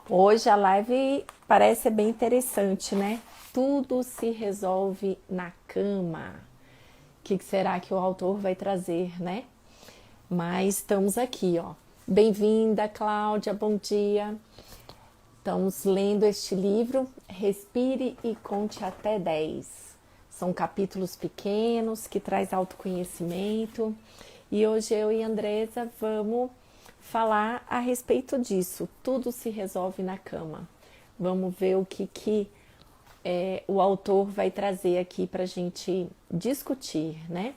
Hoje a live parece bem interessante, né? Tudo se resolve na cama. O que será que o autor vai trazer, né? Mas estamos aqui, ó. Bem-vinda, Cláudia, bom dia. Estamos lendo este livro, Respire e Conte até 10. São capítulos pequenos que traz autoconhecimento. E hoje eu e a Andresa vamos falar a respeito disso. Tudo se resolve na cama. Vamos ver o que o autor vai trazer aqui para a gente discutir, né?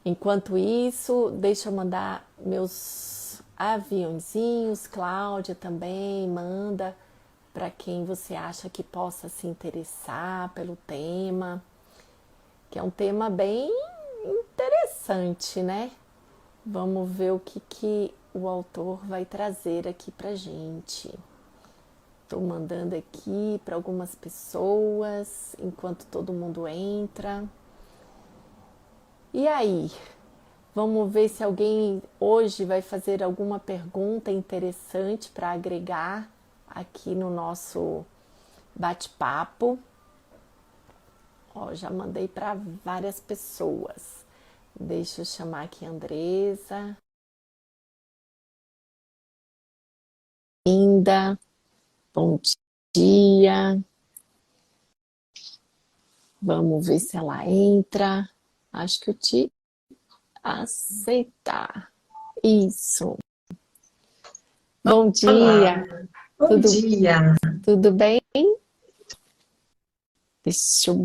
Enquanto isso, deixa eu mandar meus aviãozinhos. Cláudia também manda para quem você acha que possa se interessar pelo tema, que é um tema bem interessante, né? Vamos ver o que o autor vai trazer aqui pra gente. Estou mandando aqui para algumas pessoas, enquanto todo mundo entra. E aí? Vamos ver se alguém hoje vai fazer alguma pergunta interessante para agregar aqui no nosso bate-papo. Ó, já mandei para várias pessoas. Deixa eu chamar aqui a Andresa. Linda, bom dia. Vamos ver se ela entra. Acho que eu te aceitar. Isso. Bom Olá, dia. bom Tudo, dia. tudo bem? Deixa eu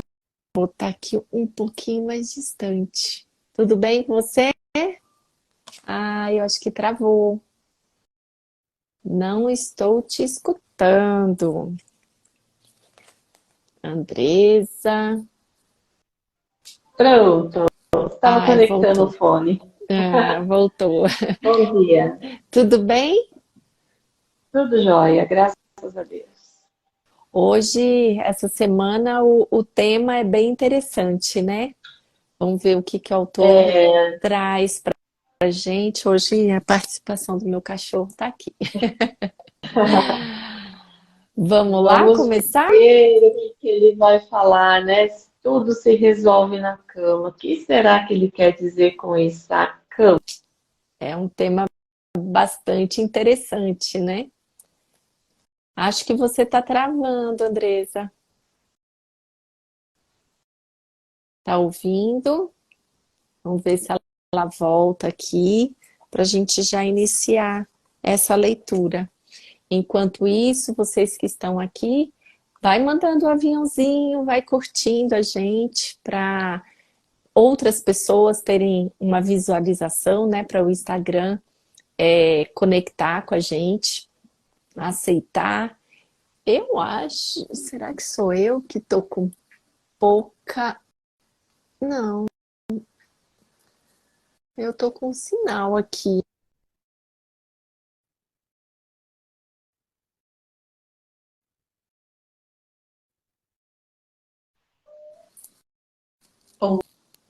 botar aqui um pouquinho mais distante. Tudo bem com você? Ah, eu acho que travou. Não estou te escutando. Andresa. Pronto, estava Ai, conectando o voltou. fone. Ah, voltou. Bom dia. Tudo bem? Tudo jóia, graças a Deus. Hoje, essa semana, o tema é bem interessante, né? Vamos ver o que o autor É, traz para a gente. Hoje, a participação do meu cachorro está aqui. Vamos lá vamos começar? ver o que ele vai falar, né? Tudo se resolve na cama. O que será que ele quer dizer com isso? A cama. É um tema bastante interessante, né? Acho que você está travando, Andresa. Tá ouvindo? Vamos ver se ela volta aqui para a gente já iniciar essa leitura. Enquanto isso, vocês que estão aqui, vai mandando um aviãozinho, vai curtindo a gente para outras pessoas terem uma visualização, né, para o Instagram conectar com a gente, aceitar. Eu acho, será que sou eu que tô com pouca? Não, eu tô com um sinal aqui.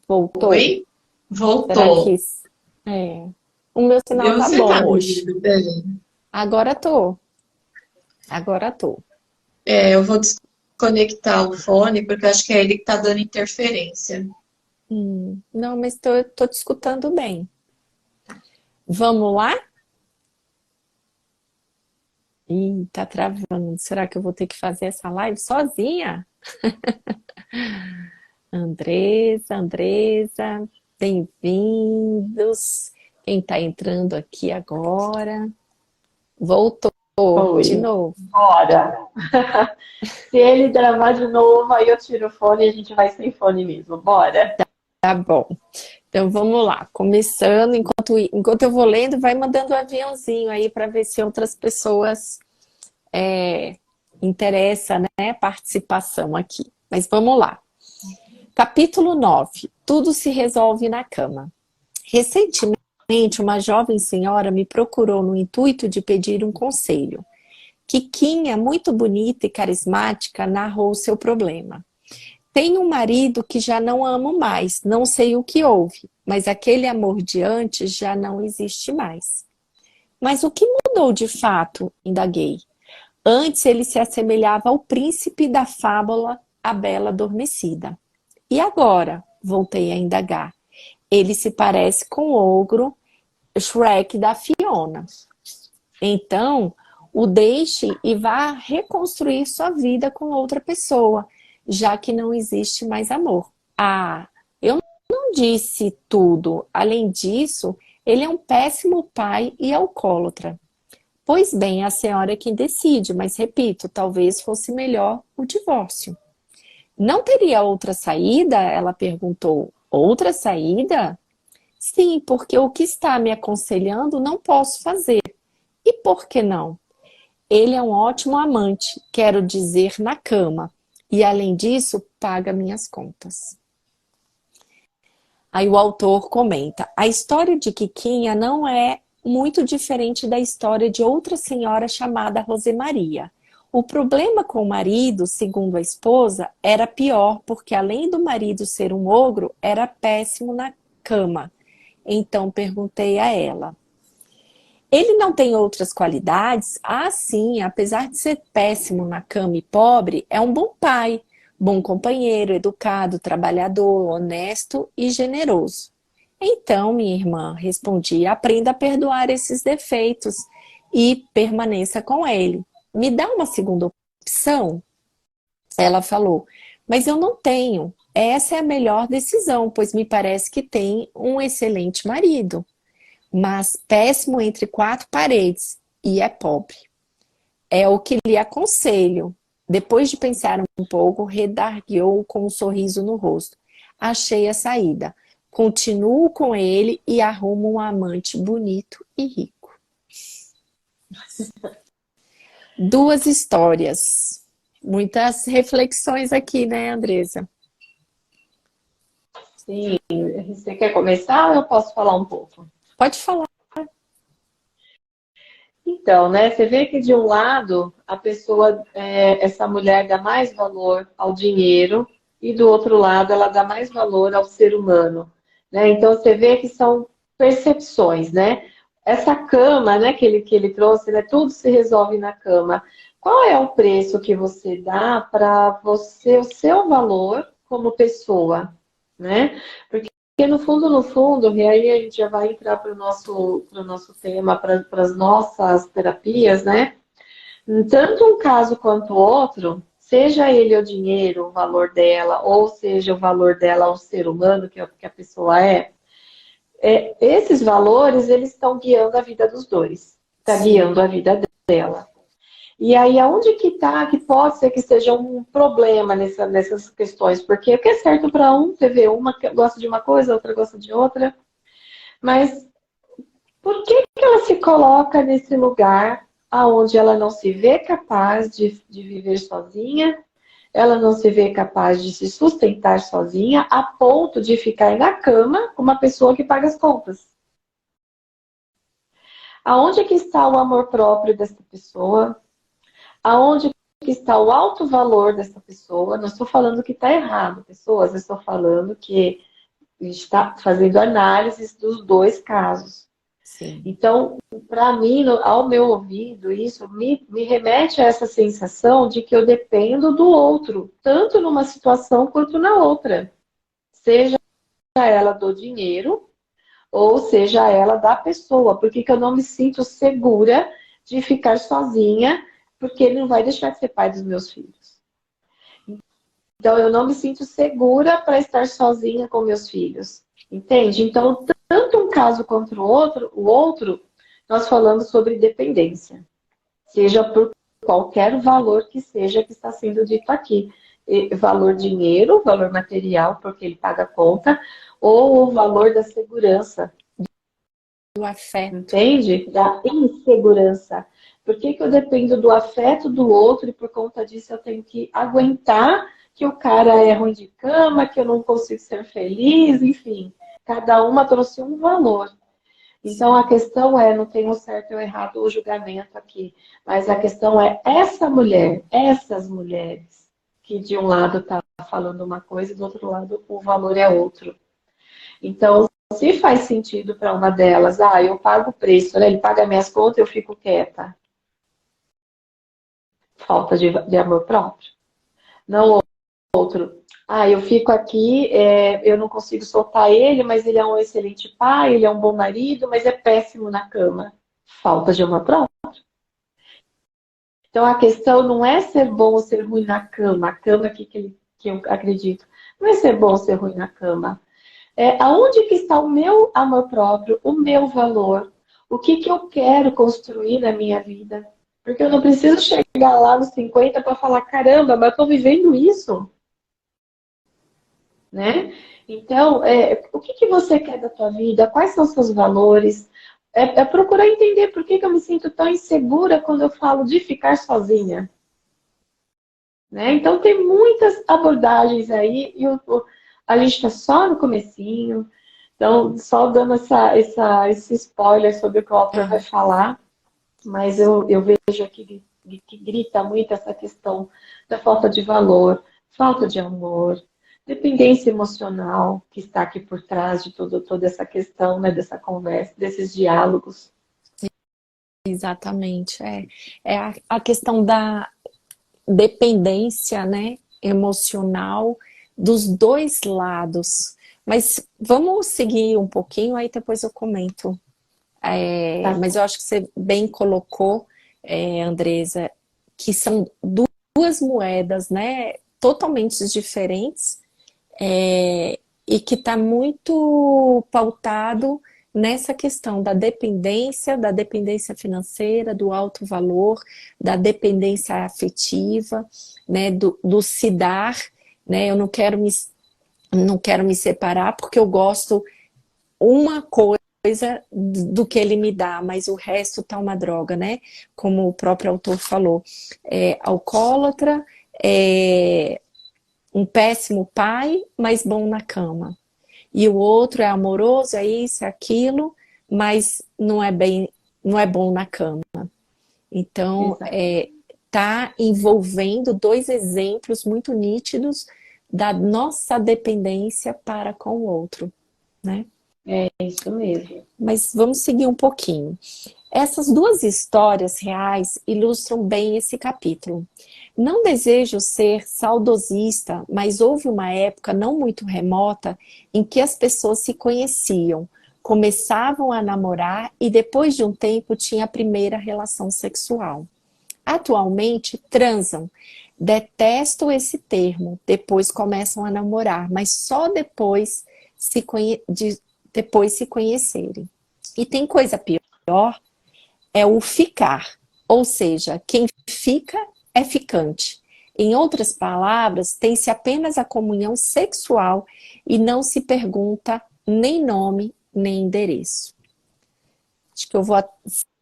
Voltou? Oi? Será que Voltou. é? O meu sinal Viu? tá Você tá bom me hoje. ouvindo bem? Agora tô, agora tô. Eu vou desconectar o fone porque eu acho que é ele que tá dando interferência. Não, mas tô te escutando bem. Vamos lá? Ih, tá travando. Será que eu vou ter que fazer essa live sozinha? Andresa, Andresa, bem-vindos. Quem tá entrando aqui agora? Voltou de Oi. novo. Bora. Se ele gravar de novo, aí eu tiro o fone e a gente vai sem fone mesmo. Bora. Tá bom. Então vamos lá. Começando, enquanto eu vou lendo, vai mandando um aviãozinho aí para ver se outras pessoas interessa, né, participação aqui. Mas vamos lá. Capítulo 9. Tudo se resolve na cama. Recentemente, uma jovem senhora me procurou no intuito de pedir um conselho. Quiquinha, muito bonita e carismática, narrou seu problema. Tenho um marido que já não amo mais, não sei o que houve, mas aquele amor de antes já não existe mais. Mas o que mudou de fato? Indaguei. Antes ele se assemelhava ao príncipe da fábula A Bela Adormecida. E agora? Voltei a indagar. Ele se parece com o ogro Shrek da Fiona. Então, o deixe e vá reconstruir sua vida com outra pessoa, já que não existe mais amor. Ah, eu não disse tudo. Além disso, ele é um péssimo pai e alcoólatra. Pois bem, a senhora é quem decide, mas repito, talvez fosse melhor o divórcio. Não teria outra saída? Ela perguntou. Outra saída? Sim, porque o que está me aconselhando não posso fazer. E por que não? Ele é um ótimo amante, quero dizer, na cama. E além disso, paga minhas contas. Aí o autor comenta: a história de Quiquinha não é muito diferente da história de outra senhora chamada Rosemaria. O problema com o marido, segundo a esposa, era pior, porque além do marido ser um ogro, era péssimo na cama. Então perguntei a ela: ele não tem outras qualidades? Ah, sim, apesar de ser péssimo na cama e pobre, é um bom pai, bom companheiro, educado, trabalhador, honesto e generoso. Então, minha irmã, respondi, aprenda a perdoar esses defeitos e permaneça com ele. Me dá uma segunda opção? Ela falou, mas eu não tenho. Essa é a melhor decisão, pois me parece que tem um excelente marido, mas péssimo entre quatro paredes e é pobre. É o que lhe aconselho. Depois de pensar um pouco, redarguiu com um sorriso no rosto. Achei a saída. Continuo com ele e arrumo um amante bonito e rico. Duas histórias. Muitas reflexões aqui, né, Andresa? Sim, você quer começar ou eu posso falar um pouco? Pode falar. Então, né, você vê que de um lado a pessoa, essa mulher dá mais valor ao dinheiro e do outro lado ela dá mais valor ao ser humano, né? Então você vê que são percepções, né? Essa cama, né, que ele trouxe, né, tudo se resolve na cama. Qual é o preço que você dá para você, o seu valor como pessoa, né? Porque no fundo, e aí a gente já vai entrar para o nosso tema, para as nossas terapias, né? Tanto um caso quanto o outro, seja ele o dinheiro, o valor dela, ou seja o valor dela ao ser humano, que é o que a pessoa esses valores, eles estão guiando a vida dos dois. Está guiando a vida dela. E aí, aonde que está, que pode ser que seja um problema nessas questões? Porque o que é certo para um, você vê, uma gosta de uma coisa, outra gosta de outra. Mas por que ela se coloca nesse lugar aonde ela não se vê capaz de viver sozinha, ela não se vê capaz de se sustentar sozinha, a ponto de ficar na cama com uma pessoa que paga as contas? Aonde que está o amor próprio dessa pessoa? Aonde que está o alto valor dessa pessoa? Não estou falando que está errado, pessoas, eu estou falando que está fazendo análises dos dois casos. Sim. Então, para mim, ao meu ouvido, isso me remete a essa sensação de que eu dependo do outro, tanto numa situação quanto na outra. Seja ela do dinheiro, ou seja ela da pessoa. Porque que eu não me sinto segura de ficar sozinha, porque ele não vai deixar de ser pai dos meus filhos. Então, eu não me sinto segura para estar sozinha com meus filhos. Entende? Então, tanto um caso quanto o outro, nós falamos sobre dependência. Seja por qualquer valor que seja que está sendo dito aqui. Valor dinheiro, valor material, porque ele paga a conta, ou o valor da segurança. O afeto. Entende? Da insegurança. Por que eu dependo do afeto do outro e por conta disso eu tenho que aguentar que o cara é ruim de cama, que eu não consigo ser feliz, enfim. Cada uma trouxe um valor. Então a questão não tem um certo ou errado o julgamento aqui, mas a questão é essa mulher, essas mulheres, que de um lado está falando uma coisa e do outro lado o valor é outro. Então, se faz sentido para uma delas, ah, eu pago o preço, né? Ele paga minhas contas, eu fico quieta. Falta de amor próprio. Não outro. Ah, eu fico aqui, eu não consigo soltar ele, mas ele é um excelente pai, ele é um bom marido, mas é péssimo na cama. Falta de amor próprio. Então a questão não é ser bom ou ser ruim na cama. A cama que eu acredito. Não é ser bom ou ser ruim na cama. É aonde que está o meu amor próprio, o meu valor, o que que eu quero construir na minha vida. Porque eu não preciso chegar lá nos 50 para falar, caramba, mas eu estou vivendo isso, né? Então, o que que você quer da tua vida? Quais são os seus valores? É procurar entender por que que eu me sinto tão insegura quando eu falo de ficar sozinha, né? Então, tem muitas abordagens aí e a gente está só no comecinho. Então, só dando esse spoiler sobre o que o autor vai falar, mas eu vejo aqui que grita muito essa questão da falta de valor, falta de amor, dependência emocional que está aqui por trás de toda essa questão, né, dessa conversa, desses diálogos. Exatamente. É a questão da dependência, né, emocional dos dois lados. Mas vamos seguir um pouquinho, aí depois eu comento. Tá Mas certo. eu acho que você bem colocou, Andresa, que são duas moedas, né, totalmente diferentes, e que está muito pautado nessa questão da dependência financeira, do alto valor, da dependência afetiva, né, do se dar, né, eu não quero me separar porque eu gosto uma coisa do que ele me dá, mas o resto tá uma droga, né? Como o próprio autor falou. É alcoólatra, é um péssimo pai, mas bom na cama. E o outro é amoroso, é isso, é aquilo, mas não é bom na cama. Então, Exato. tá envolvendo dois exemplos muito nítidos da nossa dependência para com o outro, né? É isso mesmo. Mas vamos seguir um pouquinho. Essas duas histórias reais ilustram bem esse capítulo. Não desejo ser saudosista, mas houve uma época não muito remota em que as pessoas se conheciam, começavam a namorar e depois de um tempo tinha a primeira relação sexual. Atualmente transam. Detesto esse termo, depois começam a namorar, mas só depois se conhecerem. E tem coisa pior, é o ficar, ou seja, quem fica é ficante. Em outras palavras, tem-se apenas a comunhão sexual e não se pergunta nem nome, nem endereço. Acho que eu vou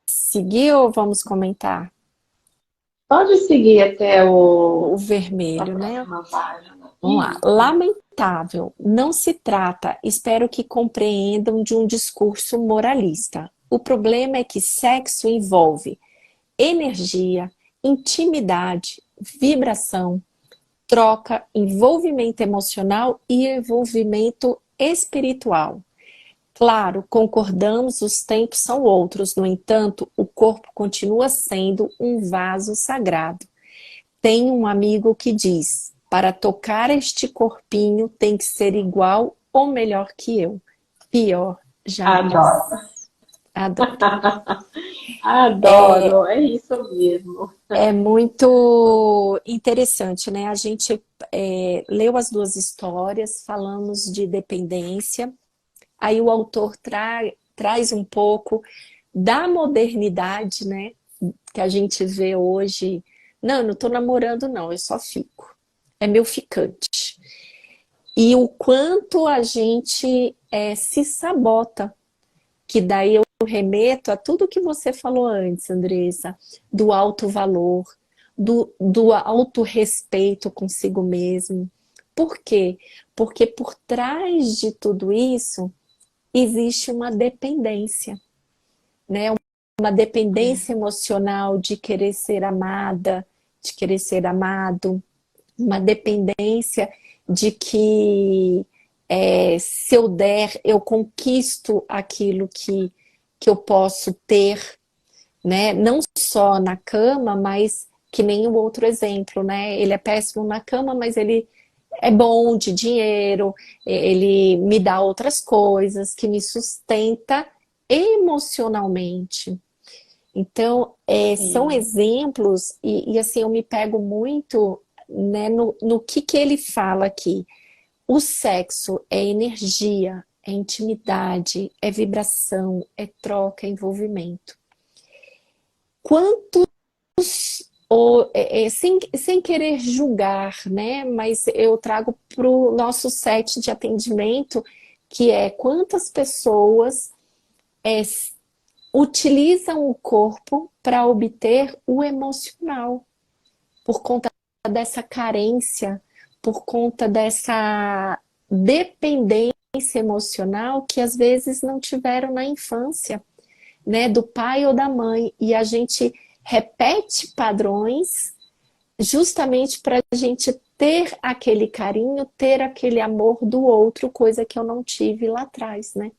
seguir ou vamos comentar? Pode seguir até O a vermelho, né? próxima página. Vamos lá. Isso. Lamentável. Não se trata, espero que compreendam, de um discurso moralista. O problema é que sexo envolve energia, intimidade, vibração, troca, envolvimento emocional e envolvimento espiritual. Claro, concordamos, os tempos são outros, no entanto, o corpo continua sendo um vaso sagrado. Tem um amigo que diz: para tocar este corpinho tem que ser igual ou melhor que eu. Pior, jamais. Adoro. Adoro. Adoro. É isso mesmo. É muito interessante, né? A gente leu as duas histórias, falamos de dependência, aí o autor traz um pouco da modernidade, né? Que a gente vê hoje. Não, eu não estou namorando, não, eu só fico. É meu ficante. E o quanto a gente se sabota, que daí eu remeto a tudo que você falou antes, Andressa, do alto valor, do autorrespeito consigo mesmo. Por quê? Porque por trás de tudo isso existe uma dependência, né? Uma dependência emocional de querer ser amada, de querer ser amado, uma dependência de que Se eu der, eu conquisto aquilo que eu posso ter, né? Não só na cama, mas que nem o outro exemplo, né? Ele é péssimo na cama, mas ele é bom de dinheiro, ele me dá outras coisas que me sustenta emocionalmente. Então, são Sim, exemplos, e assim, eu me pego muito, né, no que ele fala aqui. O sexo é energia, é intimidade, é vibração, é troca, é envolvimento. Quantos, sem querer julgar, né? Mas eu trago para o nosso set de atendimento, que é quantas pessoas é, utilizam o corpo para obter o emocional, por conta dessa carência, por conta dessa dependência emocional que às vezes não tiveram na infância, né, do pai ou da mãe, e a gente repete padrões justamente para a gente ter aquele carinho, ter aquele amor do outro, coisa que eu não tive lá atrás, né?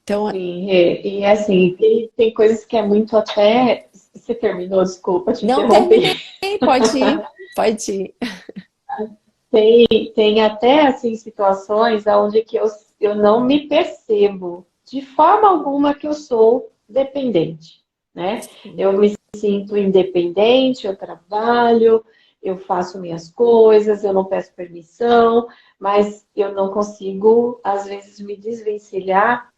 Então, sim. E assim, tem coisas que é muito até. Você terminou, desculpa te não interromper. terminei, pode ir, pode ir. Tem até assim situações onde que eu não me percebo de forma alguma que eu sou dependente, né? Eu me sinto independente, eu trabalho, eu faço minhas coisas, eu não peço permissão, mas eu não consigo, às vezes, me desvencilhar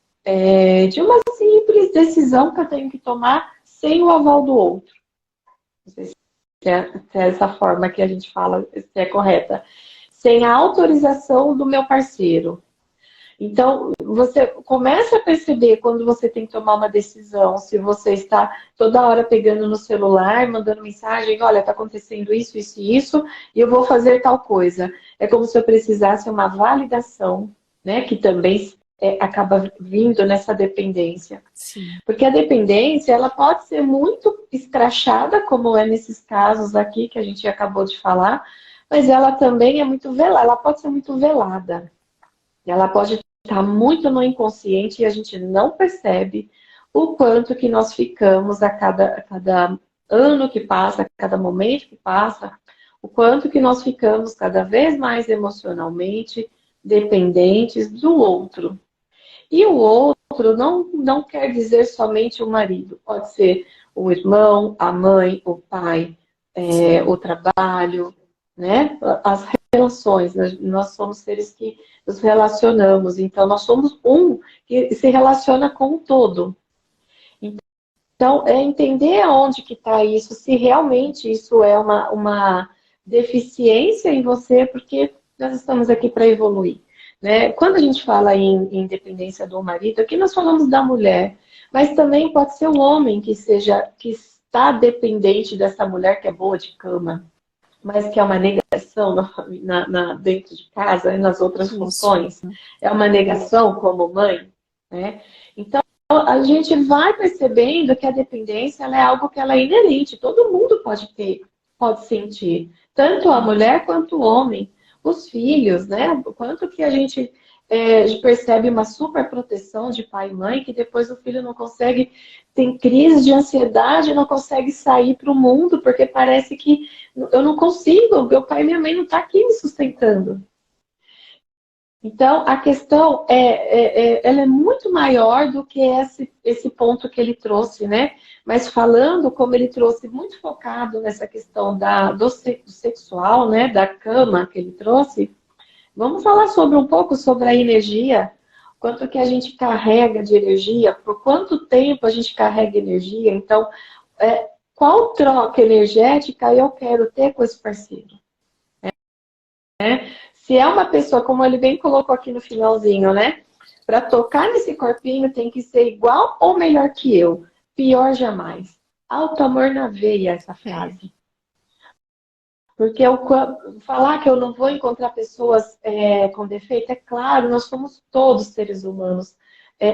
de uma simples decisão que eu tenho que tomar sem o aval do outro. Não sei se é essa forma que a gente fala se é correta, sem a autorização do meu parceiro. Então, você começa a perceber quando você tem que tomar uma decisão, se você está toda hora pegando no celular, mandando mensagem, olha, está acontecendo isso, isso e isso, e eu vou fazer tal coisa. É como se eu precisasse uma validação, né, que também acaba vindo nessa dependência. Sim. Porque a dependência, ela pode ser muito escrachada, como é nesses casos aqui que a gente acabou de falar, mas ela também é muito velada, ela pode ser muito velada. Ela pode estar muito no inconsciente e a gente não percebe o quanto que nós ficamos a cada ano que passa, a cada momento que passa, o quanto que nós ficamos cada vez mais emocionalmente dependentes do outro. E o outro não quer dizer somente o marido, pode ser o irmão, a mãe, o pai, o trabalho, né? As relações, nós somos seres que nos relacionamos, então nós somos um que se relaciona com o todo. Então, é entender aonde que está isso, se realmente isso é uma deficiência em você, porque nós estamos aqui para evoluir. Né? Quando a gente fala em dependência do marido, aqui nós falamos da mulher, mas também pode ser o homem que está dependente dessa mulher que é boa de cama, mas que é uma negação dentro de casa e nas outras Isso. funções. É uma negação como mãe, né? Então, a gente vai percebendo que a dependência ela é algo que ela é inerente, todo mundo pode ter, pode sentir, tanto a mulher quanto o homem, os filhos, né? O quanto que a gente percebe uma super proteção de pai e mãe, que depois o filho não consegue, tem crise de ansiedade, não consegue sair para o mundo, porque parece que eu não consigo, meu pai e minha mãe não estão aqui me sustentando. Então, a questão ela é muito maior do que esse ponto que ele trouxe, né? Mas falando como ele trouxe, muito focado nessa questão do sexual, né? Da cama que ele trouxe, vamos falar um pouco sobre a energia, quanto que a gente carrega de energia, por quanto tempo a gente carrega energia. Então, qual troca energética eu quero ter com esse parceiro? Né? Se é uma pessoa, como ele bem colocou aqui no finalzinho, né? Para tocar nesse corpinho tem que ser igual ou melhor que eu. Pior jamais. Alto amor na veia, essa frase. Porque falar que eu não vou encontrar pessoas com defeito, é claro, nós somos todos seres humanos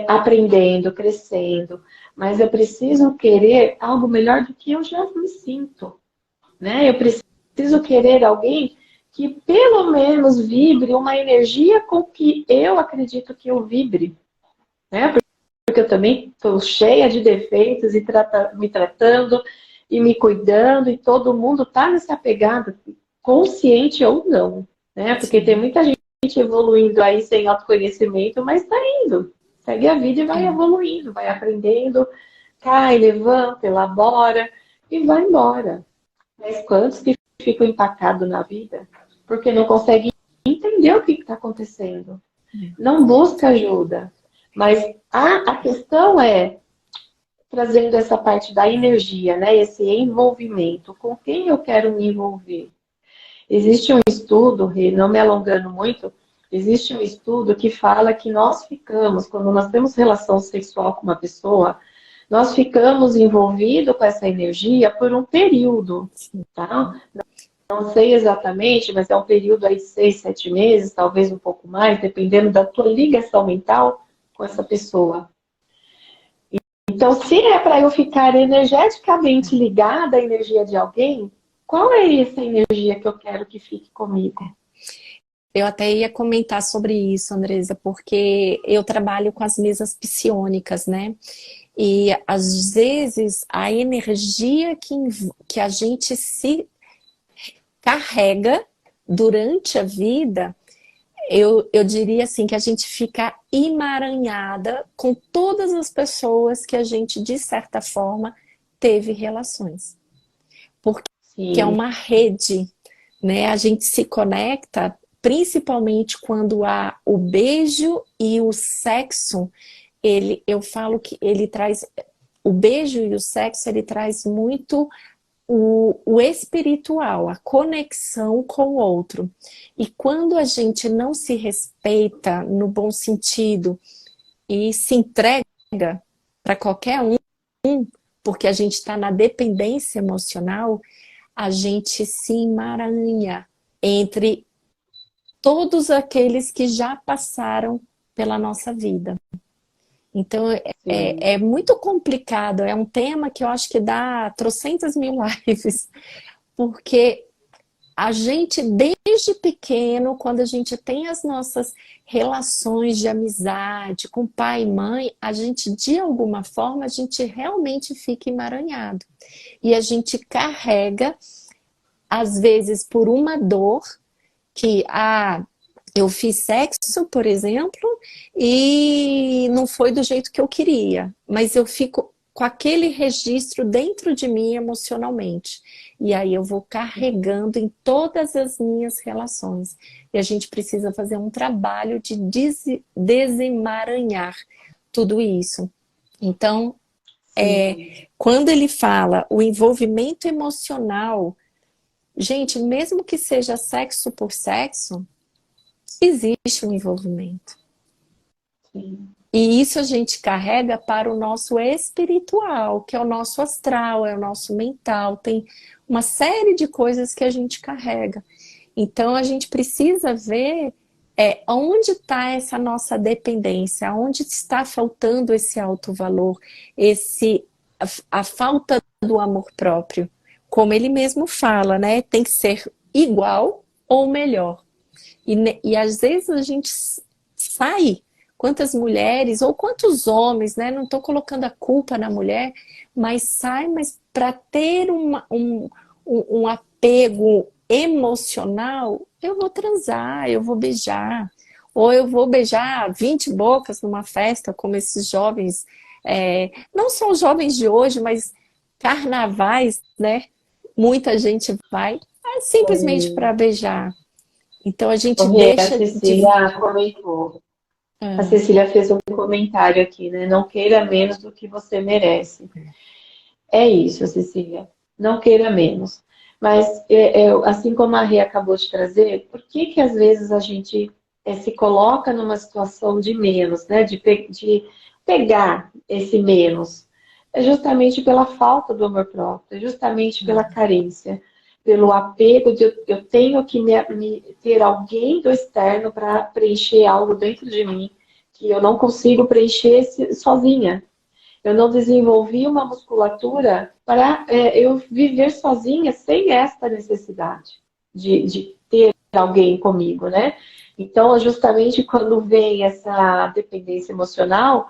aprendendo, crescendo. Mas eu preciso querer algo melhor do que eu já me sinto. Né? Eu preciso querer alguém que pelo menos vibre uma energia com que eu acredito que eu vibre, né? Porque eu também estou cheia de defeitos e me tratando e me cuidando, e todo mundo está nessa pegada, consciente ou não, né? Porque tem Sim. muita gente evoluindo aí sem autoconhecimento, mas está indo. Segue a vida e vai É. evoluindo, vai aprendendo, cai, levanta, elabora e vai embora. Mas quantos que ficam empacados na vida porque não conseguem entender o que está acontecendo? Não busca ajuda. Mas a questão é, trazendo essa parte da energia, né, esse envolvimento, com quem eu quero me envolver? Existe um estudo, Rê, não me alongando muito, existe um estudo que fala que nós ficamos, quando nós temos relação sexual com uma pessoa, nós ficamos envolvidos com essa energia por um período, tá? Não sei exatamente, mas é um período aí de 6, 7 meses, talvez um pouco mais, dependendo da tua ligação mental com essa pessoa. Então, se é para eu ficar energeticamente ligada à energia de alguém, qual é essa energia que eu quero que fique comigo? Eu até ia comentar sobre isso, Andresa, porque eu trabalho com as mesas psiônicas, né? E às vezes a energia que a gente se carrega durante a vida, eu diria assim, que a gente fica emaranhada com todas as pessoas que a gente, de certa forma, teve relações. Porque é Sim, uma rede, né? A gente se conecta principalmente quando há o beijo e o sexo. Eu falo que ele traz o beijo e o sexo, ele traz muito o espiritual, a conexão com o outro. E quando a gente não se respeita no bom sentido e se entrega para qualquer um, porque a gente está na dependência emocional, a gente se emaranha entre todos aqueles que já passaram pela nossa vida. Então sim, é muito complicado, é um tema que eu acho que dá trocentas mil lives, porque a gente, desde pequeno, quando a gente tem as nossas relações de amizade com pai e mãe, a gente, de alguma forma, a gente realmente fica emaranhado. E a gente carrega, às vezes, por uma dor que, eu fiz sexo, por exemplo, e não foi do jeito que eu queria, mas eu fico com aquele registro dentro de mim emocionalmente. E aí eu vou carregando em todas as minhas relações. E a gente precisa fazer um trabalho de desemaranhar tudo isso. Então, sim, quando ele fala o envolvimento emocional, gente, mesmo que seja sexo por sexo, existe um envolvimento. sim, E isso a gente carrega para o nosso espiritual, que é o nosso astral, é o nosso mental, tem uma série de coisas que a gente carrega. Então a gente precisa ver onde está essa nossa dependência, onde está faltando esse alto valor, a falta do amor próprio. Como ele mesmo fala, né? Tem que ser igual ou melhor. E às vezes a gente sai, quantas mulheres ou quantos homens, né? Não estou colocando a culpa na mulher, mas sai, mas para ter um apego emocional, eu vou transar, eu vou beijar. Ou eu vou beijar 20 bocas numa festa, como esses jovens, não só os jovens de hoje, mas carnavais, né? Muita gente vai simplesmente para beijar. Então a gente Corrê, a deixa de. Cecília comentou. A Ah, Cecília fez um comentário aqui, né? Não queira menos do que você merece. É isso, Cecília. Não queira menos. Mas, assim como a Rê acabou de trazer, por que que às vezes a gente se coloca numa situação de menos, né? De pegar esse menos? É justamente pela falta do amor próprio, é justamente pela carência, pelo apego de eu tenho que ter alguém do externo para preencher algo dentro de mim que eu não consigo preencher sozinha. Eu não desenvolvi uma musculatura para eu viver sozinha sem esta necessidade de ter. alguém comigo, né? Então, justamente quando vem essa dependência emocional,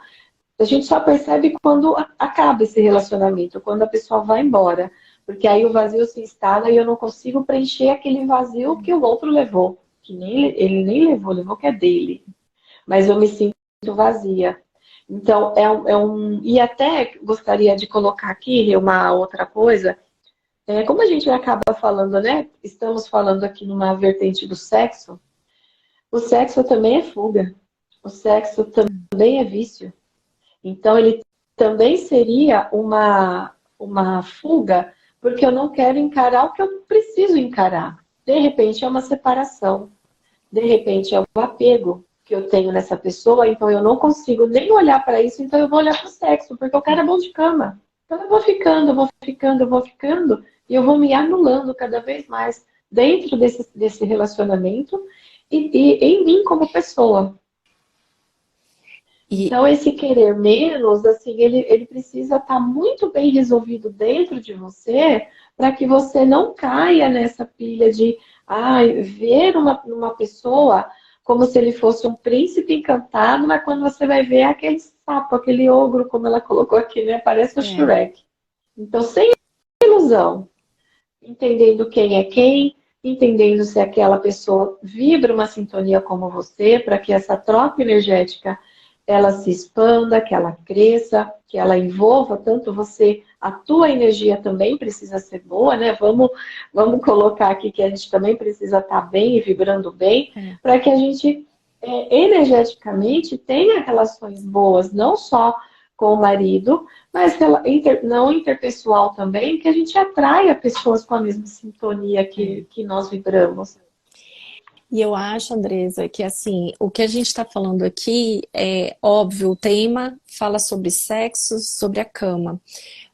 a gente só percebe quando acaba esse relacionamento, quando a pessoa vai embora. Porque aí o vazio se instala e eu não consigo preencher aquele vazio que o outro levou. Que nem, ele nem levou, levou que é dele. Mas eu me sinto vazia. Então, e até gostaria de colocar aqui uma outra coisa. Como a gente acaba falando, né? Estamos falando aqui numa vertente do sexo. O sexo também é fuga. O sexo também é vício. Então, ele também seria uma fuga, porque eu não quero encarar o que eu preciso encarar. De repente, é uma separação. De repente, é um apego que eu tenho nessa pessoa, então eu não consigo nem olhar para isso, então eu vou olhar para o sexo, porque o cara é bom de cama. Então eu vou ficando, eu vou ficando, eu vou ficando, e eu vou me anulando cada vez mais dentro desse relacionamento e em mim como pessoa. E, Então, esse querer menos, assim, ele precisa estar muito bem resolvido dentro de você para que você não caia nessa pilha de ver uma pessoa como se ele fosse um príncipe encantado, mas quando você vai ver é aquele sapo, aquele ogro, como ela colocou aqui, né? Parece o é, Shrek. Então, sem ilusão, entendendo quem é quem, entendendo se aquela pessoa vibra uma sintonia como você, para que essa troca energética ela se expanda, que ela cresça, que ela envolva tanto você, a tua energia também precisa ser boa, né? Vamos colocar aqui que a gente também precisa estar bem e vibrando bem, é. para que a gente energeticamente tenha relações boas, não só com o marido, mas não interpessoal também, que a gente atraia pessoas com a mesma sintonia que nós vibramos. E eu acho, Andresa, que assim, o que a gente está falando aqui é óbvio, o tema fala sobre sexo, sobre a cama,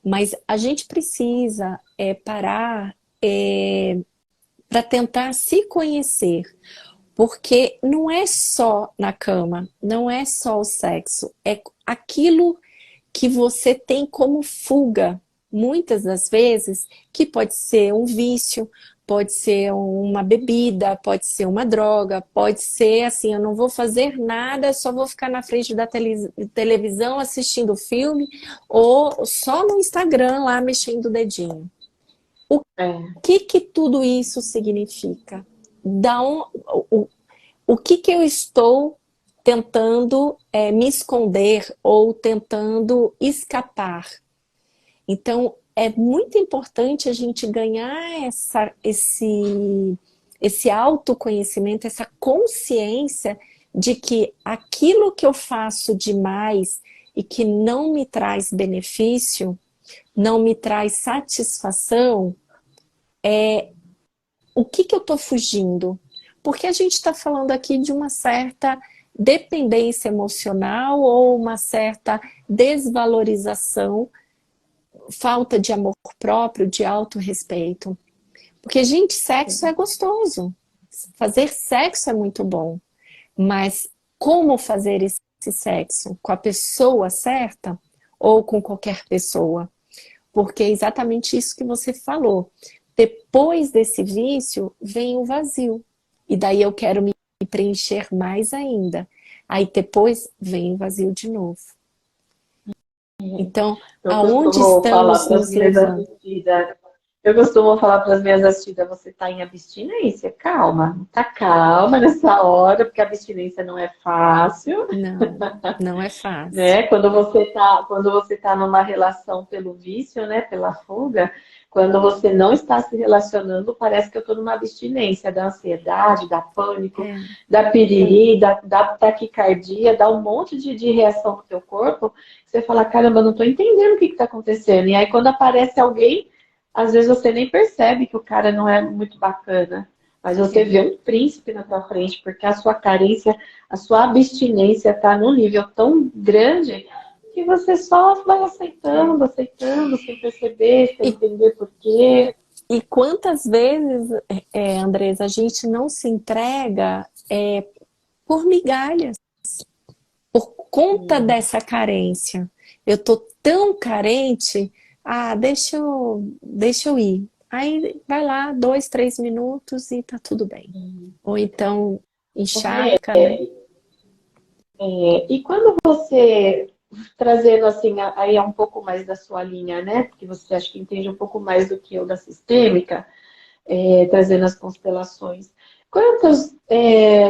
mas a gente precisa parar para tentar se conhecer, porque não é só na cama, não é só o sexo, é aquilo que você tem como fuga, muitas das vezes, que pode ser um vício, pode ser uma bebida, pode ser uma droga, pode ser assim, eu não vou fazer nada, só vou ficar na frente da televisão assistindo filme ou só no Instagram lá mexendo o dedinho. O É, que tudo isso significa? Da um, o, o que eu estou tentando me esconder ou tentando escapar? Então, é muito importante a gente ganhar esse autoconhecimento, essa consciência de que aquilo que eu faço demais e que não me traz benefício, não me traz satisfação, o que eu estou fugindo? Porque a gente está falando aqui de uma certa dependência emocional ou uma certa desvalorização, falta de amor próprio, de autorrespeito. Porque, gente, sexo é gostoso. Fazer sexo é muito bom. Mas como fazer esse sexo? Com a pessoa certa ou com qualquer pessoa? Porque é exatamente isso que você falou. Depois desse vício, vem o vazio. E daí eu quero me preencher mais ainda. Aí depois vem o vazio de novo. Então, eu aonde costumo falar estamos para as nos minhas levando? assistidas, eu costumo falar para as minhas assistidas, você está em abstinência? Calma, tá calma nessa hora, porque a abstinência não é fácil, Não, não é fácil. né? Quando você tá numa relação pelo vício, né? Pela fuga, quando você não está se relacionando, parece que eu estou numa abstinência da ansiedade, da pânico, É. da piriri, da taquicardia, dá um monte de reação no teu corpo. Você fala, caramba, eu não estou entendendo o que está acontecendo. E aí, quando aparece alguém, às vezes você nem percebe que o cara não é muito bacana. Mas você É. vê um príncipe na tua frente, porque a sua carência, a sua abstinência está num nível tão grande que você só vai aceitando, aceitando, sem perceber, sem E, entender por quê. e quantas vezes, Andresa, a gente não se entrega por migalhas, por conta dessa carência. Eu tô tão carente, deixa eu ir. Aí vai lá, 2, 3 minutos e tá tudo bem. Ou então É, encharca, né? e quando você, trazendo assim, aí é um pouco mais da sua linha, né? Porque você acha que entende um pouco mais do que eu da sistêmica, trazendo as constelações. Quantas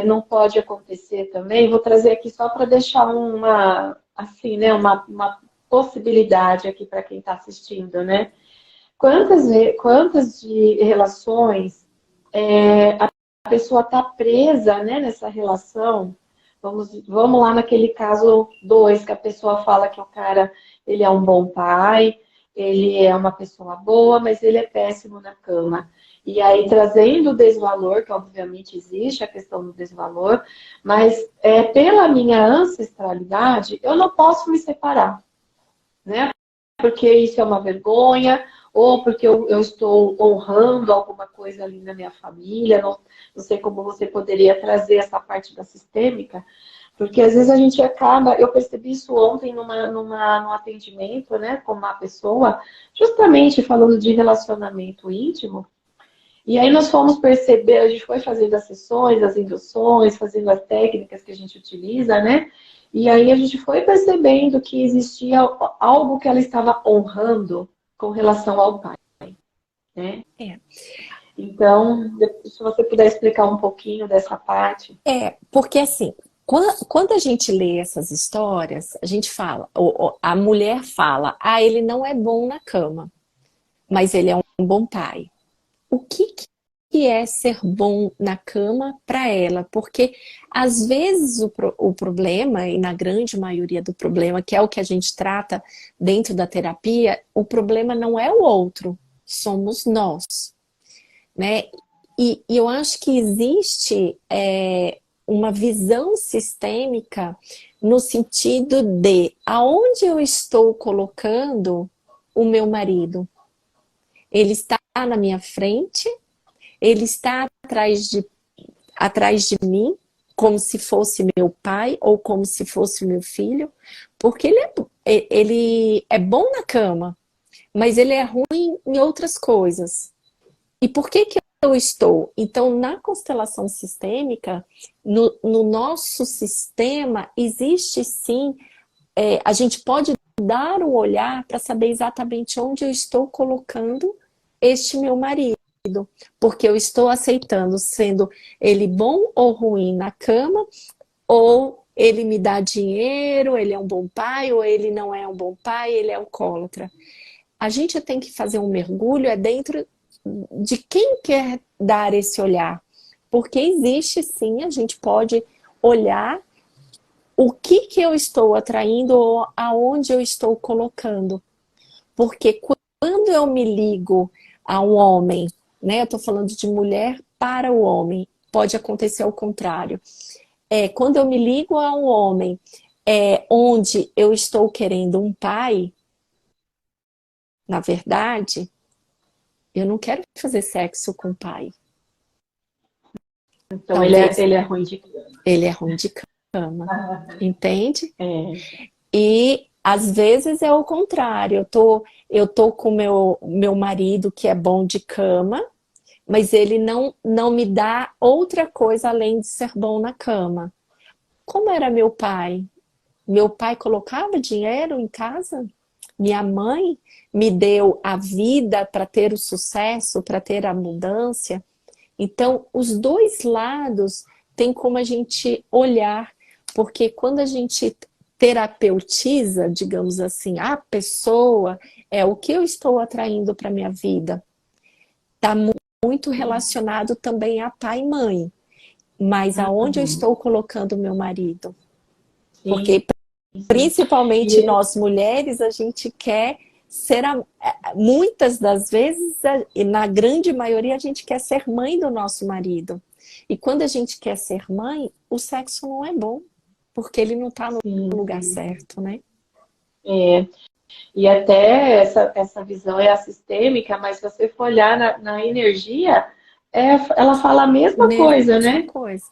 não pode acontecer também? Vou trazer aqui só para deixar uma, assim, né, uma possibilidade aqui para quem está assistindo, né? Quantas de relações a pessoa está presa, né, nessa relação? Vamos lá naquele caso 2 que a pessoa fala que o cara ele é um bom pai, ele é uma pessoa boa, mas ele é péssimo na cama. E aí trazendo o desvalor, que obviamente existe a questão do desvalor, mas pela minha ancestralidade, eu não posso me separar, né? Porque isso é uma vergonha, ou porque eu estou honrando alguma coisa ali na minha família, não sei como você poderia trazer essa parte da sistêmica, porque às vezes a gente acaba, eu percebi isso ontem num atendimento, né, com uma pessoa, justamente falando de relacionamento íntimo, e aí nós fomos perceber, a gente foi fazendo as sessões, as induções, fazendo as técnicas que a gente utiliza, né? E aí a gente foi percebendo que existia algo que ela estava honrando com relação ao pai, né? É. Então, se você puder explicar um pouquinho dessa parte. Porque assim, quando a gente lê essas histórias, a gente fala, a mulher fala, ah, ele não é bom na cama, mas ele é um bom pai. O que é ser bom na cama para ela? Porque às vezes o problema, e na grande maioria do problema, que é o que a gente trata dentro da terapia, o problema não é o outro, somos nós, né? E eu acho que existe uma visão sistêmica no sentido de aonde eu estou colocando o meu marido. Ele está na minha frente, ele está atrás de mim, como se fosse meu pai ou como se fosse meu filho, porque ele é bom na cama, mas ele é ruim em outras coisas. E por que eu estou? Então, na constelação sistêmica, no nosso sistema, existe sim, a gente pode dar um olhar para saber exatamente onde eu estou colocando este meu marido. Porque eu estou aceitando sendo ele bom ou ruim na cama, ou ele me dá dinheiro, ele é um bom pai, ou ele não é um bom pai, ele é alcoólatra. A gente tem que fazer um mergulho dentro de quem quer dar esse olhar. Porque existe sim, a gente pode olhar o que eu estou atraindo ou aonde eu estou colocando. Porque quando eu me ligo a um homem, né, eu estou falando de mulher para o homem, pode acontecer ao contrário. Quando eu me ligo a um homem onde eu estou querendo um pai, na verdade, eu não quero fazer sexo com o pai. Então, Talvez ele é ruim de ele é ruim de cama, entende? é, E às vezes é o contrário. Eu tô com meu marido que é bom de cama, mas ele não me dá outra coisa além de ser bom na cama. Como era meu pai? Meu pai colocava dinheiro em casa? Minha mãe me deu a vida para ter o sucesso, para ter a abundância? Então, os dois lados tem como a gente olhar, porque quando a gente terapeutiza, digamos assim, a pessoa, o que eu estou atraindo para minha vida, está muito relacionado também a pai e mãe, mas aonde eu estou colocando o meu marido? sim, Porque sim. principalmente E, nós mulheres, a gente quer ser, muitas das vezes, e na grande maioria, a gente quer ser mãe do nosso marido. E quando a gente quer ser mãe, o sexo não é bom, porque ele não está no sim, lugar sim. certo, né? É, e até essa visão é a sistêmica, mas se você for olhar na energia, ela fala a mesma coisa, Mesma né? coisa.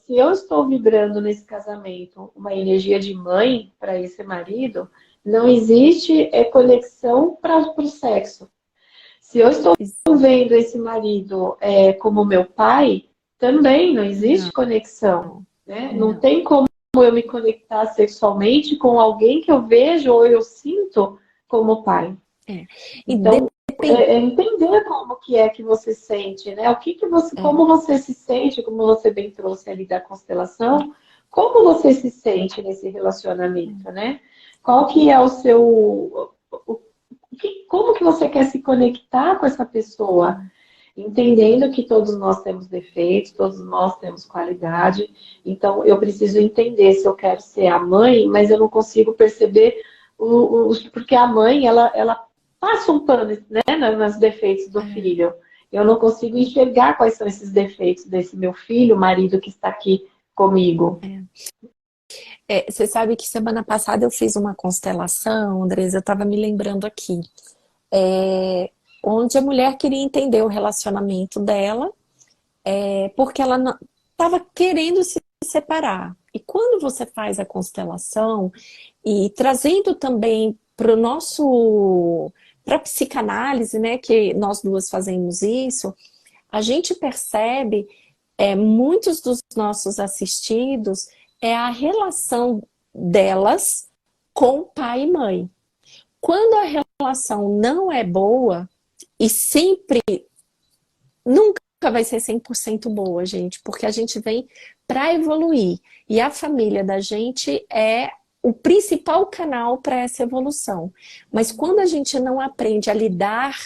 Se eu estou vibrando nesse casamento uma energia de mãe para esse marido, não existe conexão para o sexo. Se eu estou vendo esse marido como meu pai, também não existe conexão, né? Não tem como eu me conectar sexualmente com alguém que eu vejo ou eu sinto como pai. É. E Então, entender como que é que você sente, né? O que que você, como você se sente, como você bem trouxe ali da constelação, como você se sente nesse relacionamento, né? Qual que é o seu, como que você quer se conectar com essa pessoa? Entendendo que todos nós temos defeitos, todos nós temos qualidade, então eu preciso entender se eu quero ser a mãe, mas eu não consigo perceber porque a mãe ela passa um pano, né, nos defeitos do filho. Eu não consigo enxergar quais são esses defeitos desse meu filho, marido que está aqui comigo. Você sabe que semana passada eu fiz uma constelação, Andresa, eu estava me lembrando aqui, onde a mulher queria entender o relacionamento dela, porque ela estava querendo se separar. E quando você faz a constelação e trazendo também para o nosso, para a psicanálise, né, que nós duas fazemos isso, a gente percebe, muitos dos nossos assistidos, a relação delas com pai e mãe. Quando a relação não é boa, e sempre, nunca vai ser 100% boa, gente, porque a gente vem para evoluir. E a família da gente é o principal canal para essa evolução. Mas quando a gente não aprende a lidar,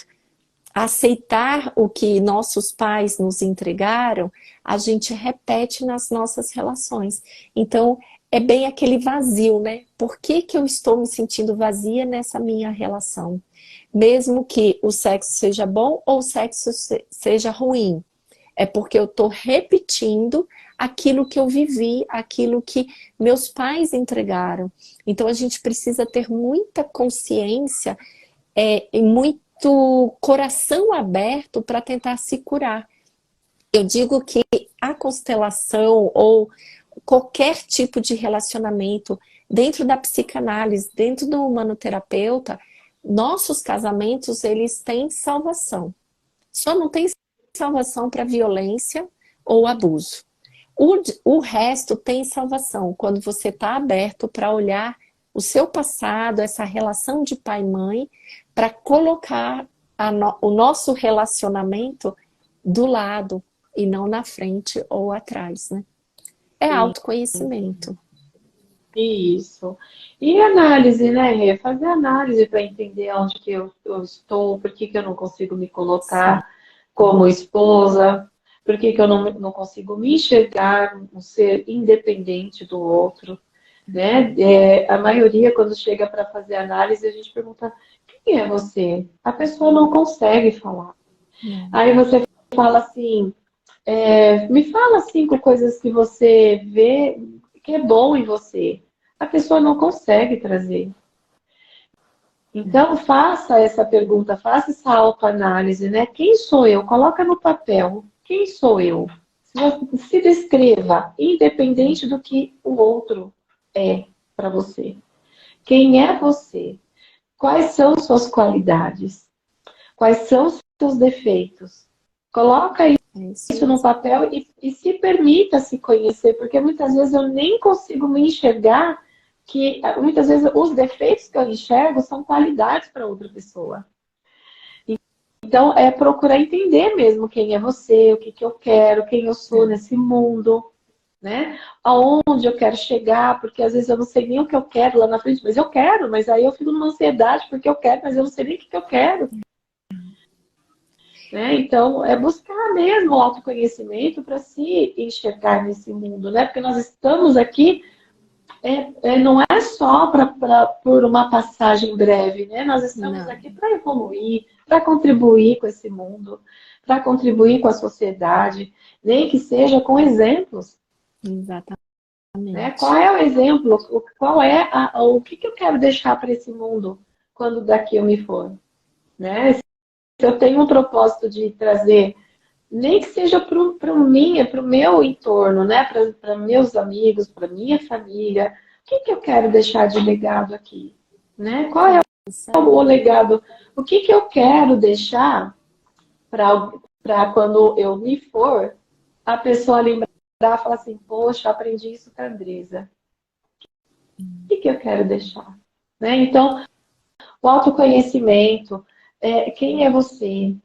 a aceitar o que nossos pais nos entregaram, a gente repete nas nossas relações. Então, é bem aquele vazio, né? Por que que eu estou me sentindo vazia nessa minha relação? Mesmo que o sexo seja bom ou o sexo seja ruim. É porque eu estou repetindo aquilo que eu vivi, aquilo que meus pais entregaram. Então, a gente precisa ter muita consciência e muito coração aberto para tentar se curar. Eu digo que a constelação ou qualquer tipo de relacionamento dentro da psicanálise, dentro do humanoterapeuta, nossos casamentos, eles têm salvação. Só não tem salvação para violência ou abuso. O resto tem salvação quando você está aberto para olhar o seu passado, essa relação de pai e mãe, para colocar o nosso relacionamento do lado e não na frente ou atrás, né? É autoconhecimento. Isso. E análise, né, Rê? Fazer análise para entender onde que eu estou, por que que eu não consigo me colocar como esposa, por que que eu não consigo me enxergar um ser independente do outro, né? A maioria, quando chega para fazer análise, a gente pergunta, quem é você? A pessoa não consegue falar. Aí você fala assim, me fala 5 coisas que você vê que é bom em você. A pessoa não consegue trazer. Então, faça essa pergunta, faça essa autoanálise, né? Quem sou eu? Coloca no papel. Quem sou eu? Se descreva, independente do que o outro é para você. Quem é você? Quais são suas qualidades? Quais são os seus defeitos? Coloca isso no papel e se permita se conhecer, porque muitas vezes eu nem consigo me enxergar, que muitas vezes os defeitos que eu enxergo são qualidades para outra pessoa. Então, é procurar entender mesmo quem é você, o que que eu quero, quem eu sou nesse mundo, né? Aonde eu quero chegar, porque às vezes eu não sei nem o que eu quero lá na frente, mas eu quero, mas aí eu fico numa ansiedade porque eu quero, mas eu não sei nem o que que eu quero. Né? Então, é buscar mesmo o autoconhecimento para se enxergar nesse mundo, né? Porque nós estamos aqui, não é só por uma passagem breve, né? Nós estamos aqui para evoluir, para contribuir com esse mundo, para contribuir com a sociedade, nem que seja com exemplos. Exatamente. Né? Qual é o exemplo? Qual é o que eu quero deixar para esse mundo quando daqui eu me for? Né? Se eu tenho um propósito de trazer, nem que seja para o meu entorno, né? Para meus amigos, para minha família, o que eu quero deixar de legado aqui? Né? Qual é o legado, o que que eu quero deixar para quando eu me for, a pessoa lembrar e falar assim, poxa, eu aprendi isso com a Andresa. O que que eu quero deixar? Né? Então, o autoconhecimento, quem é você?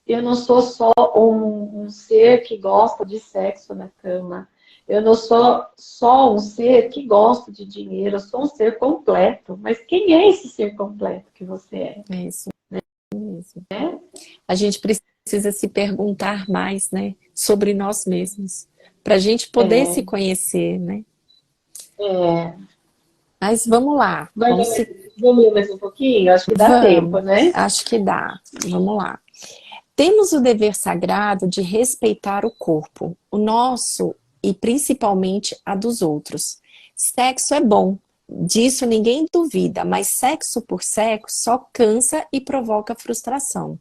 Eu não sou só um ser que gosta de sexo na cama. Eu não sou só um ser que gosta de dinheiro. Eu sou um ser completo. Mas quem é esse ser completo que você é? É isso mesmo. Né? A gente precisa se perguntar mais, né, sobre nós mesmos, para a gente poder se conhecer, né? É, Mas vamos lá, vamos ler mais um pouquinho? Acho que dá tempo, vamos, né? acho que dá, vamos lá. Temos o dever sagrado de respeitar o corpo, o nosso e principalmente a dos outros. Sexo é bom, disso ninguém duvida, mas sexo por sexo só cansa e provoca frustração.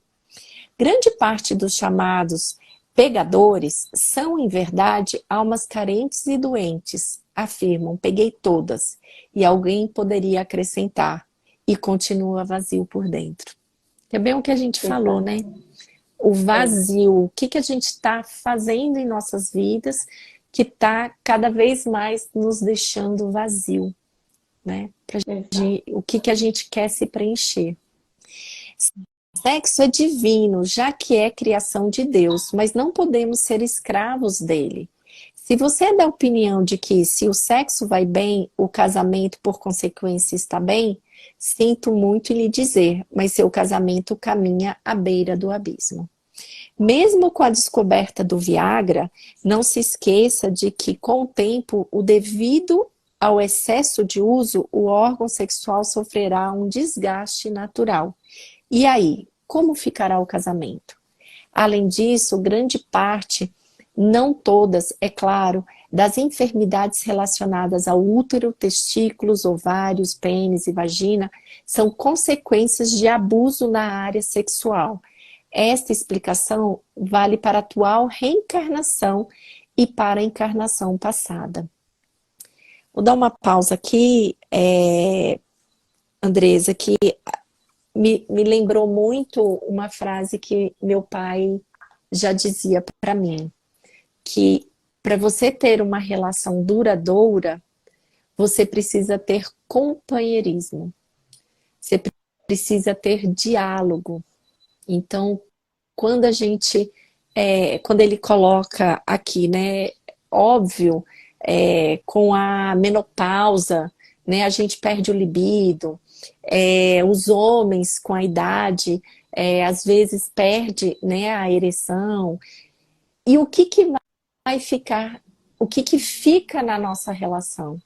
Grande parte dos chamados pegadores são, em verdade, almas carentes e doentes. Afirmam, peguei todas. E alguém poderia acrescentar, e continua vazio por dentro. É bem o que a gente falou, Exato. né? O É, vazio, o que que a gente está fazendo em nossas vidas que está cada vez mais nos deixando vazio, né? exato. O que que a gente quer se preencher. Sexo é divino, já que é criação de Deus, mas não podemos ser escravos dele. Se você é da opinião de que se o sexo vai bem, o casamento por consequência está bem, sinto muito em lhe dizer, mas seu casamento caminha à beira do abismo. Mesmo com a descoberta do Viagra, não se esqueça de que com o tempo, o devido ao excesso de uso, o órgão sexual sofrerá um desgaste natural. E aí, como ficará o casamento? Além disso, grande parte, não todas, é claro, das enfermidades relacionadas ao útero, testículos, ovários, pênis e vagina são consequências de abuso na área sexual. Esta explicação vale para a atual reencarnação e para a encarnação passada. Vou dar uma pausa aqui, Andresa, que me lembrou muito uma frase que meu pai já dizia para mim, que para você ter uma relação duradoura, você precisa ter companheirismo, você precisa ter diálogo. Então, quando a gente, quando ele coloca aqui, né, óbvio, com a menopausa, né, a gente perde o libido, os homens com a idade, às vezes perde, né, a ereção. E o que que vai ficar, o que que fica na nossa relação?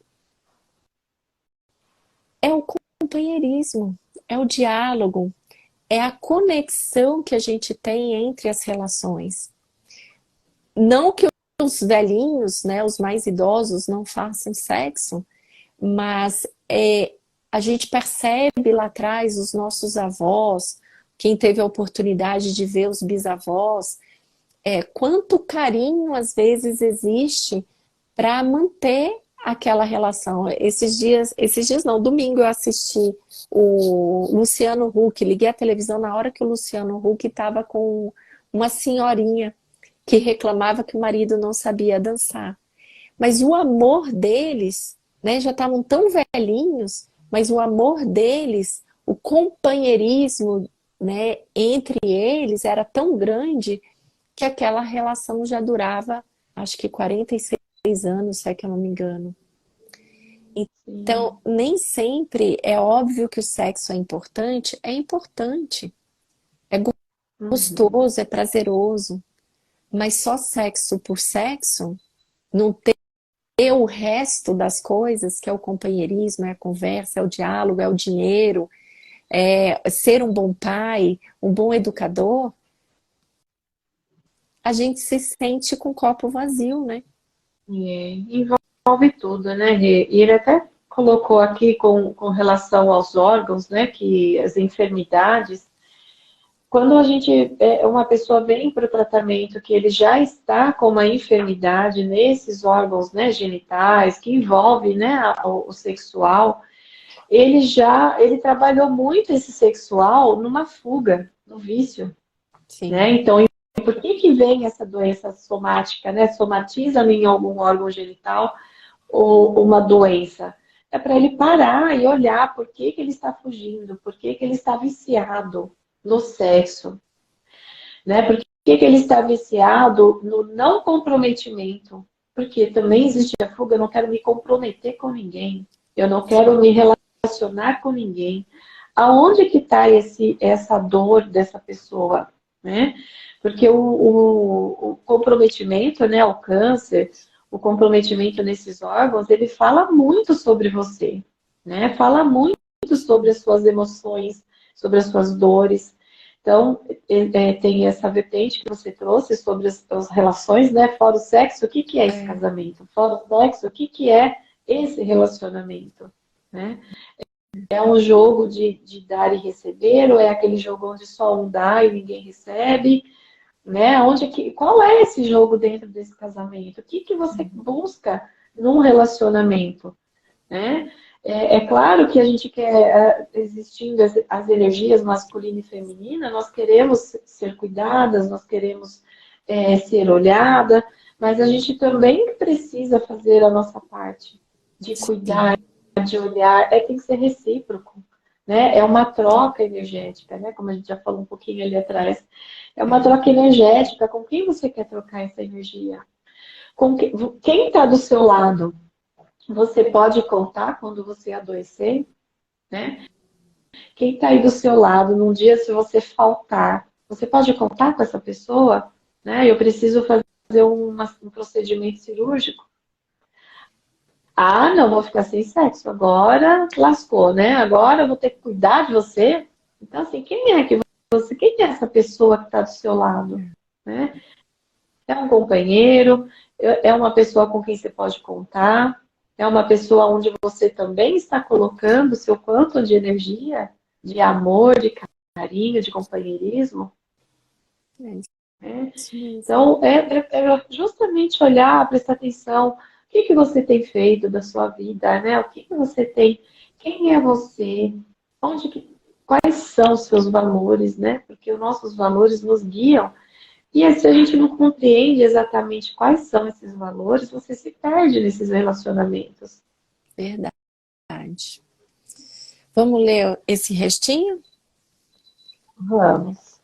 É o companheirismo, é o diálogo, é a conexão que a gente tem entre as relações. Não que os velhinhos, né, os mais idosos, não façam sexo, mas a gente percebe lá atrás os nossos avós, quem teve a oportunidade de ver os bisavós, quanto carinho às vezes existe para manter aquela relação. Esses dias não, domingo eu assisti o Luciano Huck, liguei a televisão na hora que o Luciano Huck estava com uma senhorinha que reclamava que o marido não sabia dançar. Mas o amor deles, né, já estavam tão velhinhos, mas o amor deles, o companheirismo, né, entre eles era tão grande que aquela relação já durava, acho que 46 anos, se é que eu não me engano. Sim. Então, nem sempre é óbvio que o sexo é importante, é Uhum. gostoso, é prazeroso, mas só sexo por sexo, não ter o resto das coisas, que é o companheirismo, é a conversa, é o diálogo, é o dinheiro, é ser um bom pai, um bom educador, a gente se sente com o copo vazio, né? Envolve tudo, né, Rê? E ele até colocou aqui com relação aos órgãos, né, que as enfermidades, quando a gente, uma pessoa vem para o tratamento que ele já está com uma enfermidade nesses órgãos, né, genitais, que envolve, né, o sexual, ele trabalhou muito esse sexual numa fuga, no vício, né? Sim. Então, por que vem essa doença somática, né? Somatiza em algum órgão genital ou uma doença? É para ele parar e olhar por que ele está fugindo, por que ele está viciado no sexo, né? Por que ele está viciado no não comprometimento? Porque também existe a fuga, eu não quero me comprometer com ninguém, eu não quero me relacionar com ninguém. Aonde que está essa dor dessa pessoa, né? Porque o comprometimento, né, o câncer, o comprometimento nesses órgãos, ele fala muito sobre você, né? Fala muito sobre as suas emoções, sobre as suas dores. Então, tem essa vertente que você trouxe sobre as relações, né? Fora o sexo, o que é esse É, casamento? Fora o sexo, o que é esse relacionamento, né? É um jogo de dar e receber, ou é aquele jogo onde só um dá e ninguém recebe, né? Qual é esse jogo dentro desse casamento? O que você busca num relacionamento, né? É claro que a gente quer, existindo as energias masculina e feminina, nós queremos ser cuidadas, nós queremos ser olhada, mas a gente também precisa fazer a nossa parte de cuidar, sim. de olhar, tem que ser recíproco, né? É uma troca energética, né? Como a gente já falou um pouquinho ali atrás. É uma É. troca energética. Com quem você quer trocar essa energia? Quem está do seu lado? Você pode contar quando você adoecer, né? Quem está aí do seu lado num dia se você faltar, você pode contar com essa pessoa, né? Eu preciso fazer um procedimento cirúrgico. Ah, não, vou ficar sem sexo. Agora lascou, né? Agora eu vou ter que cuidar de você. Então, assim, quem é essa pessoa que está do seu lado, né? É um companheiro, é uma pessoa com quem você pode contar, é uma pessoa onde você também está colocando o seu quanto de energia, de amor, de carinho, de companheirismo, É né? isso mesmo. Então, é justamente olhar, prestar atenção, o que você tem feito da sua vida, né? O que você tem, quem é você, quais são os seus valores, né? Porque os nossos valores nos guiam. E se a gente não compreende exatamente quais são esses valores, você se perde nesses relacionamentos. Verdade. Vamos ler esse restinho? Vamos.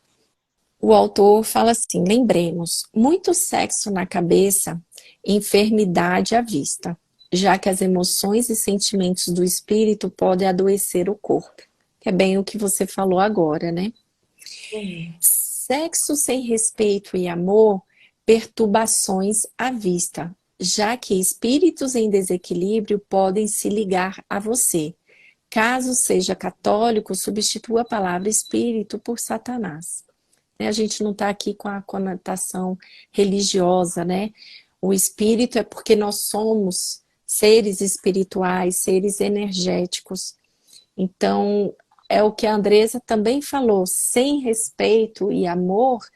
O autor fala assim: lembremos, muito sexo na cabeça, enfermidade à vista, já que as emoções e sentimentos do espírito podem adoecer o corpo. Que é bem o que você falou agora, né? Sim. Sexo sem respeito e amor, perturbações à vista, já que espíritos em desequilíbrio podem se ligar a você. Caso seja católico, substitua a palavra espírito por Satanás. A gente não está aqui com a conotação religiosa, né? O espírito é porque nós somos seres espirituais, seres energéticos. Então, é o que a Andresa também falou, sem respeito e amor,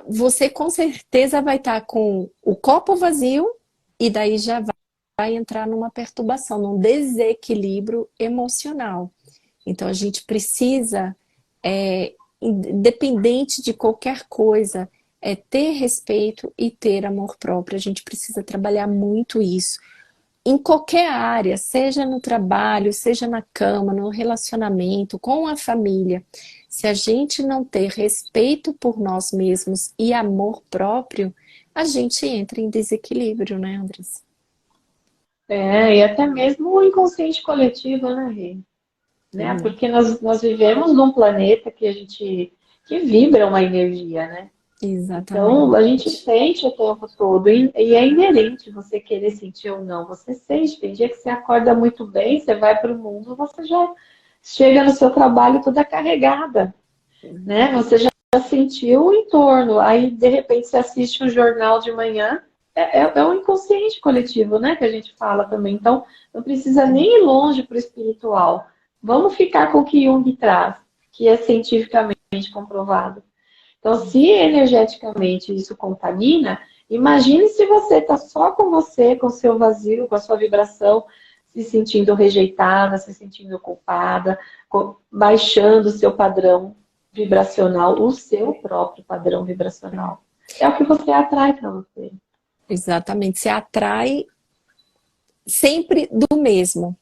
você com certeza vai estar com o copo vazio e daí já vai entrar numa perturbação, num desequilíbrio emocional. Então, a gente precisa, independente de qualquer coisa, ter respeito e ter amor próprio. A gente precisa trabalhar muito isso. Em qualquer área, seja no trabalho, seja na cama, no relacionamento, com a família. Se a gente não ter respeito por nós mesmos e amor próprio, a gente entra em desequilíbrio, né, Andressa? E até mesmo o inconsciente coletivo, né, Rê? Né? Porque nós vivemos num planeta que vibra uma energia, né? Então, a gente Exatamente. sente o tempo todo, e é inerente você querer sentir ou não. Você sente, tem dia que você acorda muito bem, você vai para o mundo, você já chega no seu trabalho toda carregada, né? Você já sentiu o entorno, aí de repente você assiste um jornal de manhã, é um inconsciente coletivo, né? Que a gente fala também. Então, não precisa nem ir longe para o espiritual. Vamos ficar com o que Jung traz, que é cientificamente comprovado. Então, se energeticamente isso contamina, imagine se você está só com você, com o seu vazio, com a sua vibração. se sentindo rejeitada, se sentindo culpada, baixando o seu padrão vibracional, o seu próprio padrão vibracional. É o que você atrai para você. Exatamente, se atrai sempre do mesmo.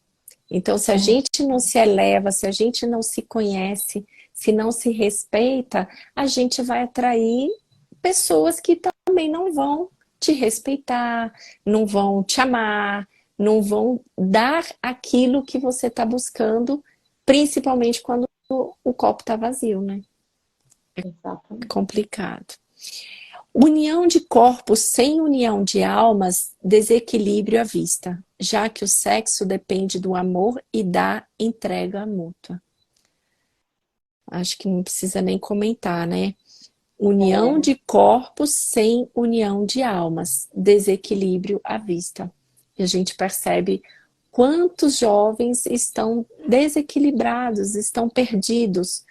Então, se a gente não se eleva, se a gente não se conhece, se não se respeita, a gente vai atrair pessoas que também não vão te respeitar, não vão te amar, não vão dar aquilo que você está buscando, principalmente quando o copo está vazio, né? É Exatamente. complicado. União de corpos sem união de almas, desequilíbrio à vista, já que o sexo depende do amor e da entrega mútua. Acho que não precisa nem comentar, né? União de corpos sem união de almas, desequilíbrio à vista. E a gente percebe quantos jovens estão desequilibrados, estão perdidos.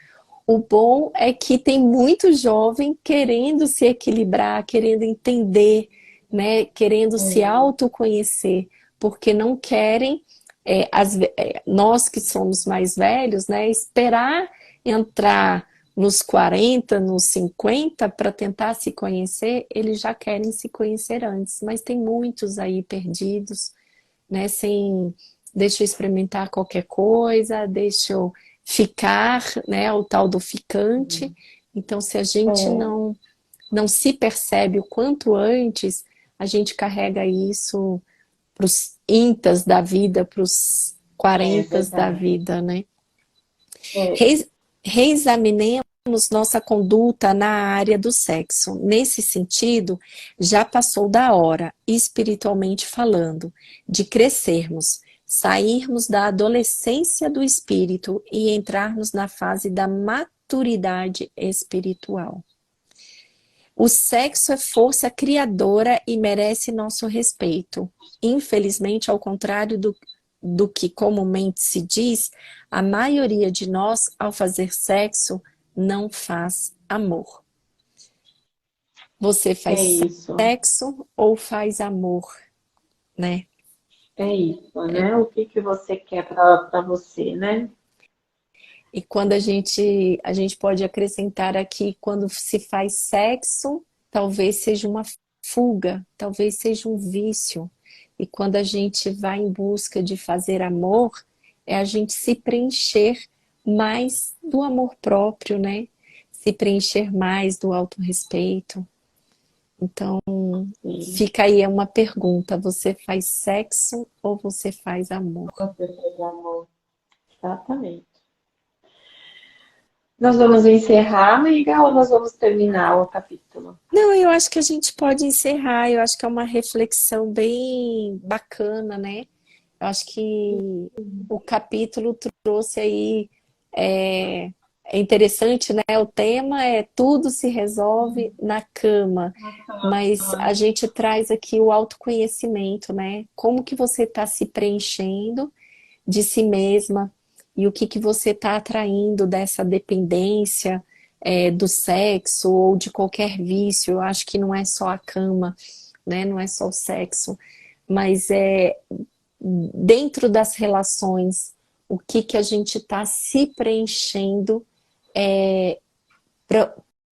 O bom é que tem muito jovem querendo se equilibrar, querendo entender, né? Querendo se autoconhecer, porque não querem, nós que somos mais velhos, né? Esperar entrar nos 40, nos 50 para tentar se conhecer, eles já querem se conhecer antes, mas tem muitos aí perdidos, né? Sem, deixa eu experimentar qualquer coisa, deixa eu ficar, né? O tal do ficante. Então, se a gente não se percebe o quanto antes, a gente carrega isso para os intas da vida, para os 40 da vida, né? Reexaminemos nossa conduta na área do sexo. Nesse sentido, já passou da hora, espiritualmente falando, de crescermos, sairmos da adolescência do espírito e entrarmos na fase da maturidade espiritual. O sexo é força criadora e merece nosso respeito. Infelizmente, ao contrário do que comumente se diz, a maioria de nós, ao fazer sexo, não faz amor. Você faz sexo ou faz amor, né? É isso, né? O que você quer para você, né? E quando a gente pode acrescentar aqui, quando se faz sexo, talvez seja uma fuga, talvez seja um vício. E quando a gente vai em busca de fazer amor, é a gente se preencher mais do amor próprio, né? Se preencher mais do autorrespeito. Então, fica aí uma pergunta: você faz sexo ou você faz amor? Você faz amor. Exatamente. Nós vamos encerrar, Miga, ou nós vamos terminar o capítulo? Não, eu acho que a gente pode encerrar. Eu acho que é uma reflexão bem bacana, né? Eu acho que o capítulo trouxe aí. É interessante, né? O tema é tudo se resolve na cama, mas a gente traz aqui o autoconhecimento, né? Como que você está se preenchendo de si mesma e o que que você está atraindo dessa dependência do sexo ou de qualquer vício. Eu acho que não é só a cama, né? Não é só o sexo, mas é dentro das relações, o que que a gente está se preenchendo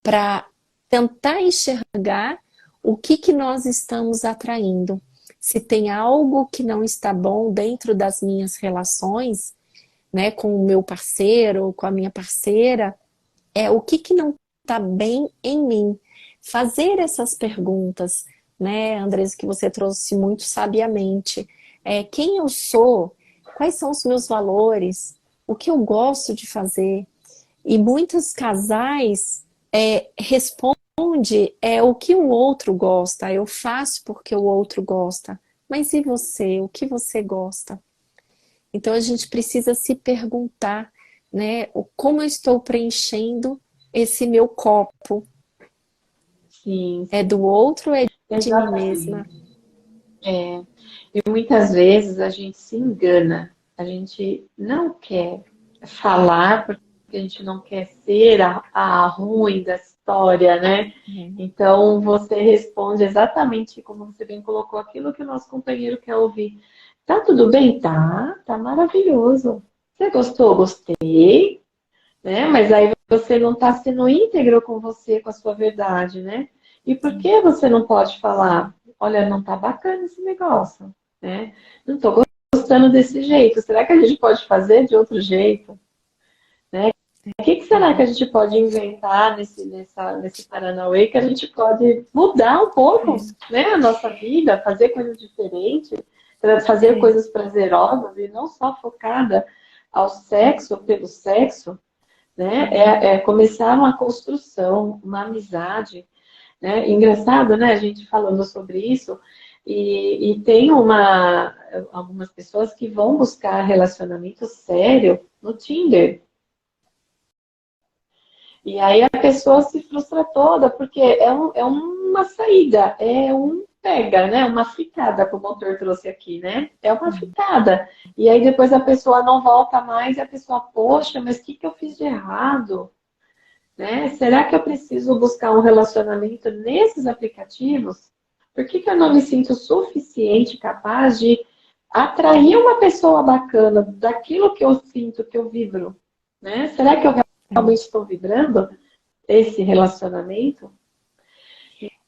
para tentar enxergar o que que nós estamos atraindo. Se tem algo que não está bom dentro das minhas relações, né, com o meu parceiro, com a minha parceira, o que que não está bem em mim. Fazer essas perguntas, né, Andresa, que você trouxe muito sabiamente. Quem eu sou? Quais são os meus valores? O que eu gosto de fazer? E muitos casais responde o que o outro gosta, eu faço porque o outro gosta. Mas e você? O que você gosta? Então a gente precisa se perguntar, né, como eu estou preenchendo esse meu copo? Sim, É do outro ou é de mim exatamente. mesma? E muitas vezes a gente se engana, a gente não quer falar porque a gente não quer ser a ruim da história, né? Então você responde exatamente como você bem colocou, aquilo que o nosso companheiro quer ouvir. Tá tudo bem? Tá maravilhoso. Você gostou? Gostei, né? Mas aí você não está sendo íntegro com você, com a sua verdade, né? E por que você não pode falar? Olha, não tá bacana esse negócio, né? Não tô gostando desse jeito. Será que a gente pode fazer de outro jeito? Né? O que será que a gente pode inventar nesse Paranauê que a gente pode mudar um pouco, né, a nossa vida, fazer coisas diferentes, fazer coisas prazerosas e não só focada ao sexo pelo sexo, né? É começar uma construção, uma amizade, né? Engraçado, né? A gente falando sobre isso e tem algumas pessoas que vão buscar relacionamento sério no Tinder. E aí a pessoa se frustra toda, porque é uma saída, é um pega, né? Uma ficada, como o autor trouxe aqui, né? É uma ficada. E aí depois a pessoa não volta mais e a pessoa, poxa, mas o que eu fiz de errado? Né? Será que eu preciso buscar um relacionamento nesses aplicativos? Por que eu não me sinto suficiente capaz de atrair uma pessoa bacana daquilo que eu sinto, que eu vibro? Né? Será que eu realmente estou vibrando esse relacionamento?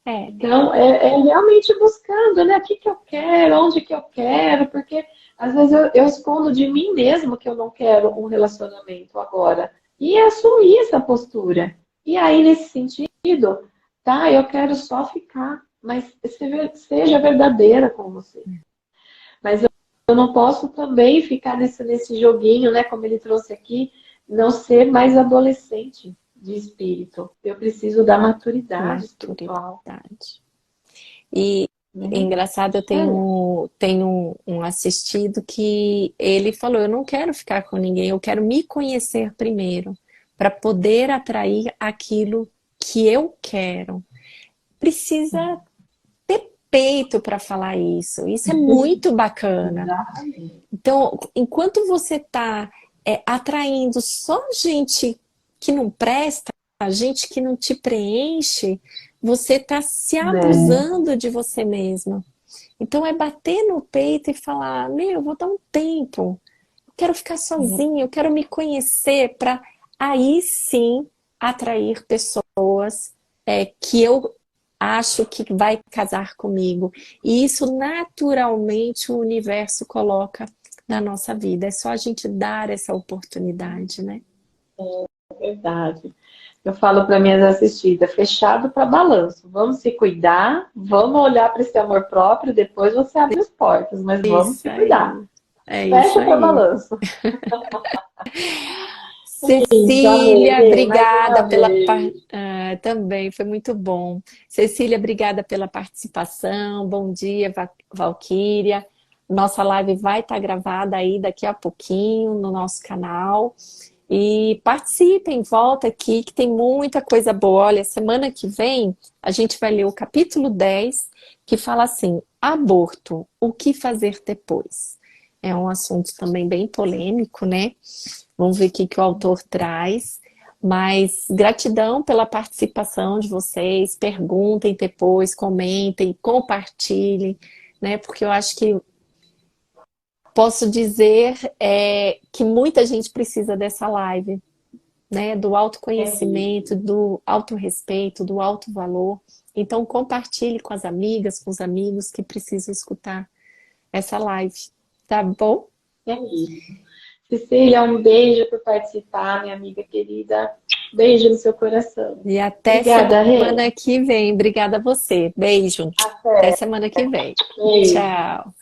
É, Então, é realmente buscando, né? O que eu quero, onde que eu quero, porque às vezes eu escondo de mim mesmo que eu não quero um relacionamento agora. E assumir essa postura. E aí, nesse sentido, tá, eu quero só ficar, mas seja verdadeira com você. Mas eu não posso também ficar nesse joguinho, né? Como ele trouxe aqui, não ser mais adolescente de espírito. Eu preciso da maturidade espiritual. maturidade. E é Né? engraçado, eu tenho um assistido que ele falou, eu não quero ficar com ninguém, eu quero me conhecer primeiro, para poder atrair aquilo que eu quero. Precisa ter peito para falar isso. Isso é muito bacana. Exatamente. Então, enquanto você está atraindo só gente que não presta, gente que não te preenche, você está se Né? abusando de você mesma. Então, é bater no peito e falar: meu, eu vou dar um tempo, eu quero ficar sozinha, eu quero me conhecer para aí sim atrair pessoas que eu acho que vai casar comigo. E isso naturalmente o universo coloca na nossa vida. É só a gente dar essa oportunidade, né? É verdade. Eu falo para minhas assistidas, fechado para balanço. Vamos se cuidar, vamos olhar para esse amor próprio, depois você abre as portas, mas vamos Isso se cuidar. aí. É isso Fecha para aí. balanço. Isso, amei, Cecília, Rê, mais obrigada uma pela vez. também foi muito bom. Cecília, obrigada pela participação. Bom dia, Valquíria. Nossa live vai estar gravada aí daqui a pouquinho no nosso canal. E participem, volta aqui que tem muita coisa boa. Olha, semana que vem a gente vai ler o capítulo 10 que fala assim: aborto, o que fazer depois? É um assunto também bem polêmico, né? Vamos ver o que o autor traz. Mas gratidão pela participação de vocês. Perguntem depois, comentem, compartilhem, né? Porque eu acho que posso dizer que muita gente precisa dessa live, né? Do É autoconhecimento, isso. do autorrespeito, do alto valor. Então compartilhe com as amigas, com os amigos que precisam escutar essa live. Tá bom? É isso. Cecília, um beijo por participar, minha amiga querida. Beijo no seu coração. E até Obrigada, Rê. semana que vem. Obrigada a você. Beijo. Até Até. semana que vem. Beijo. Tchau.